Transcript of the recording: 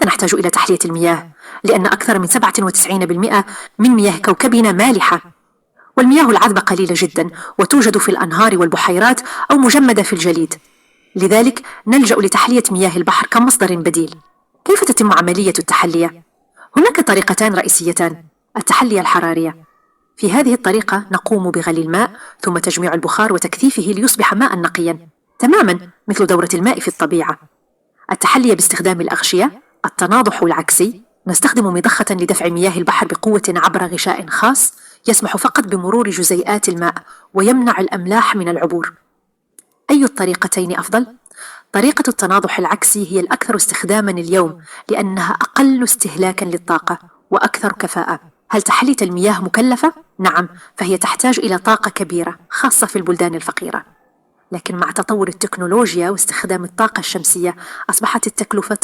لماذا نحتاج إلى تحلية المياه؟ لأن أكثر من 97% من مياه كوكبنا مالحة، والمياه العذبة قليلة جدا وتوجد في الأنهار والبحيرات أو مجمدة في الجليد. لذلك نلجأ لتحلية مياه البحر كمصدر بديل. كيف تتم عملية التحلية؟ هناك طريقتان رئيسيتان: التحلية الحرارية. في هذه الطريقة نقوم بغلي الماء ثم تجميع البخار وتكثيفه ليصبح ماء نقيا تماما مثل دورة الماء في الطبيعة. التحلية باستخدام الأغشية. التناضح العكسي: نستخدم مضخة لدفع مياه البحر بقوة عبر غشاء خاص يسمح فقط بمرور جزيئات الماء ويمنع الأملاح من العبور. أي الطريقتين أفضل؟ طريقة التناضح العكسي هي الأكثر استخداما اليوم لأنها أقل استهلاكا للطاقة وأكثر كفاءة. هل تحلية المياه مكلفة؟ نعم، فهي تحتاج إلى طاقة كبيرة خاصة في البلدان الفقيرة. لكن مع تطور التكنولوجيا واستخدام الطاقة الشمسية أصبحت التكلفة